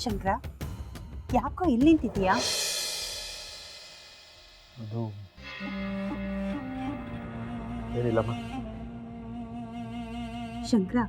ಶಂಕರ, ಯಾಕೋ ಇಲ್ಲಿ ನಿಂತಿದೀಯಾ? ಅದು ಏನಿಲ್ಲಮ್ಮ. ಶಂಕರ,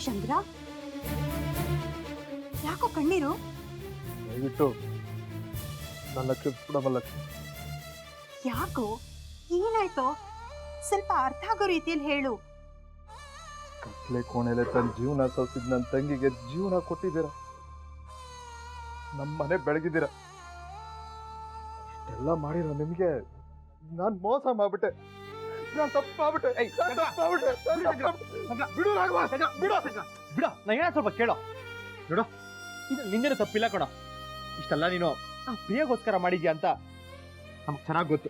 ಶಂಕರ, ಯಾಕೋ ಕಣ್ಣೀರು? ದಯವಿಟ್ಟು ನನ್ನ ಲಕ್ಷ್ಮಿ. ಲಕ್ಷ್ಮಿ, ಯಾಕೋ, ಏನಾಯ್ತೋ? ಸ್ವಲ್ಪ ಅರ್ಥ ಆಗೋ ರೀತಿಯಲ್ಲಿ ಹೇಳು. ಕತ್ಲೆ ಕೋಣೆಲೆ ತನ್ನ ಜೀವನ ಸೋಸಿದ್ ನನ್ನ ತಂಗಿಗೆ ಜೀವನ ಕೊಟ್ಟಿದ್ದೀರ, ನಮ್ಮ ಮನೆ ಬೆಳಗಿದ್ದೀರ. ಇಷ್ಟೆಲ್ಲ ಮಾಡಿರೋ ನಿಮಗೆ ನಾನು ಮೋಸ ಮಾಡ್ಬಿಟ್ಟೆ, ನಾನು ತಪ್ಪು ಮಾಡ್ಬಿಟ್ಟೆ. ಬಿಡು ರಾಘವ, ಬಿಡು. ಬಿಡ, ನಾ ಏನ ಸ್ವಲ್ಪ ಕೇಳೋ. ನೋಡು, ಇದು ನಿಂದೇನು ತಪ್ಪಿಲ್ಲ ಕಣ. ಇಷ್ಟೆಲ್ಲ ನೀನು ಆ ಪ್ರಿಯಗೋಸ್ಕರ ಮಾಡಿದ್ಯಾ ಅಂತ ನಮ್ಗೆ ಚೆನ್ನಾಗಿ ಗೊತ್ತು.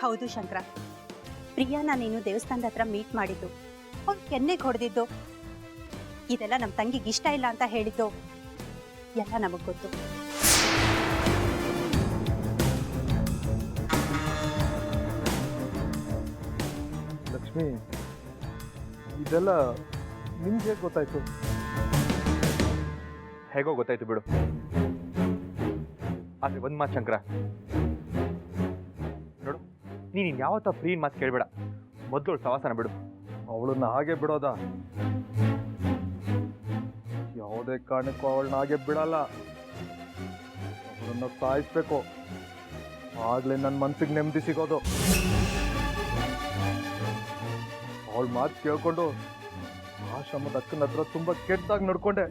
ಹೌದು ಶಂಕರ, ಪ್ರಿಯಾನ ನೀನು ದೇವಸ್ಥಾನದ ಹತ್ರ ಮೀಟ್ ಮಾಡಿದ್ದು, ಅವ್ನು ಕೆನ್ನೆಗೆ ಹೊಡೆದಿದ್ದು, ಇದೆಲ್ಲ ನಮ್ಮ ತಂಗಿಗೆ ಇಷ್ಟ ಇಲ್ಲ ಅಂತ ಹೇಳಿದ್ದು ಎಲ್ಲ ನಮಗ್ ಗೊತ್ತು. ಲಕ್ಷ್ಮಿ, ಇದೆಲ್ಲ ನಿಮ್ಗೆ ಹೇಗೆ ಗೊತ್ತಾಯ್ತು? ಹೇಗೋ ಗೊತ್ತಾಯ್ತು ಬಿಡು. ಆದ್ರೆ ಒಂದ್ ಮಾತು ಶಂಕರ, ನೋಡು, ನೀನ್ ಯಾವತ್ತ ಫ್ರೀನ್ ಮಾತು ಕೇಳ್ಬೇಡ. ಮೊದಲು ಸವಾಸನ ಬಿಡು. ಅವಳನ್ನ ಹಾಗೆ ಬಿಡೋದ? ಯಾವುದೇ ಕಾರಣಕ್ಕೂ ಅವಳನ್ನ ಹಾಗೆ ಬಿಡಲ್ಲ. ಅವಳನ್ನ ಸಾಯಿಸ್ಬೇಕು, ಆಗ್ಲೇ ನನ್ನ ಮನ್ಸಿಗೆ ನೆಮ್ಮದಿ ಸಿಗೋದು. ಅವಳ ಮಾತು ಕೇಳ್ಕೊಂಡು ಆಶ್ರಮದ ಅಕ್ಕನ ಹತ್ರ ತುಂಬಾ ಕೆಟ್ಟದಾಗಿ ನಡ್ಕೊಂಡೆ,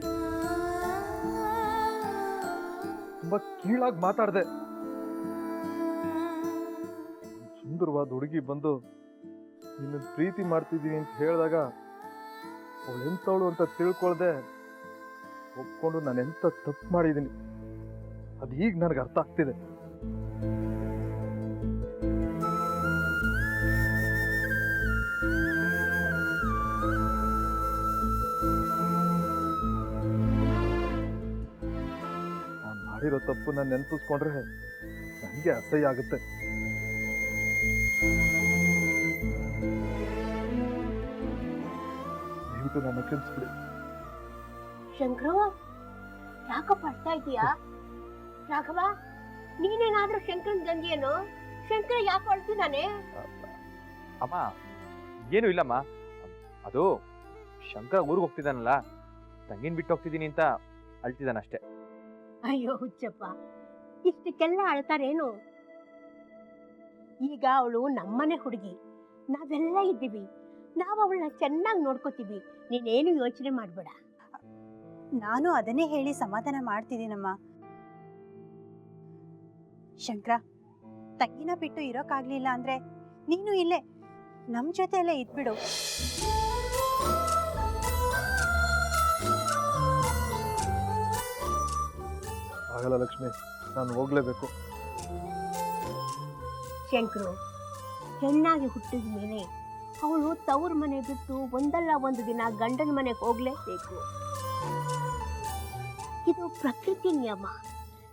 ತುಂಬಾ ಕೀಳಾಗಿ ಮಾತಾಡ್ದೆ. ಸುಂದರವಾದ ಹುಡುಗಿ ಬಂದು ನಿನ್ನ ಪ್ರೀತಿ ಮಾಡ್ತಿದ್ದೀನಿ ಅಂತ ಹೇಳಿದಾಗ ಅವಳು ಎಂಥವಳು ಅಂತ ತಿಳ್ಕೊಳ್ದೆ ಒಪ್ಕೊಂಡು ನಾನು ಎಂತ ತಪ್ಪು ಮಾಡಿದ್ದೀನಿ ಅದು ಈಗ ನನಗೆ ಅರ್ಥ ಆಗ್ತಿದೆ. ನಾನು ಮಾಡಿರೋ ತಪ್ಪು ನಾನು ನೆನಪಿಸ್ಕೊಂಡ್ರೆ ನನಗೆ ಅಸಹ್ಯ ಆಗುತ್ತೆ. ದಯವಿಟ್ಟು ನನ್ನ ಕ್ಷಮಿಸ್ಬಿಡಿ. ಶಂಕರ, ಯಾಕಪ್ಪ ಅಳ್ತಾ ಇದೀಯಾ? ರಾಘವ, ನೀನೇನಾದ್ರೂ ಶಂಕರನ್ ಗಂಗೆಯೇನೋ? ಶಂಕರ ಯಾಕೆ ಅಳ್ತಿದ್ದಾನೆ? ಅಮ್ಮ, ಏನು ಇಲ್ಲಮ್ಮ. ಅದು ಶಂಕರ ಊರಿಗೆ ಹೋಗ್ತಿದ್ದಾನಲ್ಲ, ತಂಗಿನ ಬಿಟ್ಟು ಹೋಗ್ತಿದ್ದೀನಿ ಅಂತ ಅಳ್ತಿದ್ದಾನಷ್ಟೇ. ಅಯ್ಯೋ ಹುಚ್ಚಪ್ಪ, ಇಷ್ಟಕ್ಕೆಲ್ಲ ಅಳ್ತಾರೇನು? ಈಗ ಅವಳು ನಮ್ಮನೆ ಹುಡುಗಿ, ನಾವೆಲ್ಲ ಇದ್ದೀವಿ, ನಾವು ಅವಳನ್ನ ಚೆನ್ನಾಗಿ ನೋಡ್ಕೋತೀವಿ. ನೀನೇನು ಯೋಚನೆ ಮಾಡ್ಬೇಡ. ನಾನು ಅದನ್ನೇ ಹೇಳಿ ಸಮಾಧಾನ ಮಾಡ್ತಿದ್ದೀನಮ್ಮ. ಶಂಕರ, ತಂಗಿನ ಬಿಟ್ಟು ಇರೋಕ್ಕಾಗ್ಲಿಲ್ಲ ಅಂದ್ರೆ ನೀನು ಇಲ್ಲೇ ನಮ್ ಜೊತೆಯಲ್ಲೇ ಇದ್ಬಿಡು. ಆಗಲ್ಲ ಲಕ್ಷ್ಮಿ, ನಾನು ಹೋಗ್ಲೇಬೇಕು. ಶಂಕರು, ಹೆಣ್ಣಾಗಿ ಹುಟ್ಟಿದ ಮೇಲೆ ಅವಳು ತವ್ರ ಮನೆ ಬಿಟ್ಟು ಒಂದಲ್ಲ ಒಂದು ದಿನ ಗಂಡನ ಮನೆಗೆ ಹೋಗ್ಲೇಬೇಕು. ಇದು ಪ್ರಕೃತಿ ನಿಯಮ.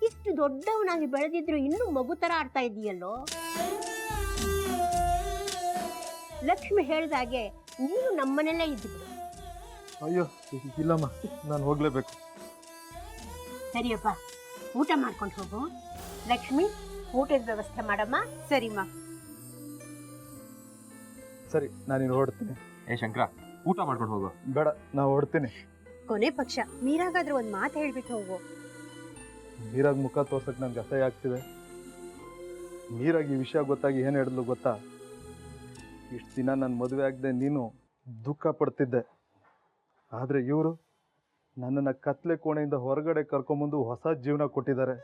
ಇಷ್ಟು ದೊಡ್ಡವನಾಗಿ ಬೆಳೆದಿದ್ರು ಇನ್ನೂ ಮಗು ತರ ಆಡ್ತಾ ಇದೆಯಲ್ಲೋ. ಲಕ್ಷ್ಮಿ ಹೇಳ್ದಾಗೆ ನೀನು ನಮ್ಮನೆಲ್ಲೇ ಇದ್ಬಿಡು. ಅಯ್ಯೋ ಇಲ್ಲಮ್ಮ, ನಾನು ಹೋಗ್ಲೇಬೇಕು. ಸರಿಯಪ್ಪ, ಊಟ ಮಾಡ್ಕೊಂಡು ಹೋಗು. ಲಕ್ಷ್ಮಿ, ಊಟದ ವ್ಯವಸ್ಥೆ ಮಾಡಮ್ಮ. ಸರಿಮ್ಮ. ಸರಿ, ನಾನಿನ್ನು ಹೊರಡ್ತೀನಿ. ಏ ಶಂಕರ, ಊಟ ಮಾಡ್ಕೊಂಡು ಹೋಗು. ಬೇಡ, ನಾವು ಹೊರಡ್ತೀನಿ. ಕೊನೆ ಪಕ್ಷ ಮೀರಾಗಾದ್ರೂ ಒಂದ್ ಮಾತು ಹೇಳ್ಬಿಟ್ಟು ಹೋಗು. ಮೀರಾಗ್ ಮುಖ ತೋರ್ಸಕ್ ನನ್ಗೆ ಅಸಹ್ಯ ಆಗ್ತಿದೆ. ಮೀರಾಗಿ ಈ ವಿಷಯ ಗೊತ್ತಾಗಿ ಏನು ಹೇಳಿದ್ಲು ಗೊತ್ತಾ? ಇಷ್ಟು ದಿನ ನನ್ನ ಮದುವೆ ಆಗದೆ ನೀನು ದುಃಖ ಪಡ್ತಿದ್ದೆ, ಆದರೆ ಇವರು ನನ್ನನ್ನು ಕತ್ಲೆ ಕೋಣೆಯಿಂದ ಹೊರಗಡೆ ಕರ್ಕೊಂಬಂದು ಹೊಸ ಜೀವನ ಕೊಟ್ಟಿದ್ದಾರೆ.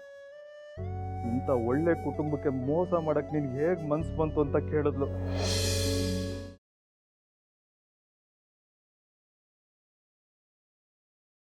ಇಂಥ ಒಳ್ಳೆ ಕುಟುಂಬಕ್ಕೆ ಮೋಸ ಮಾಡಕ್ಕೆ ನಿನ್ಗೆ ಹೇಗೆ ಮನ್ಸು ಬಂತು ಅಂತ ಕೇಳಿದ್ಲು.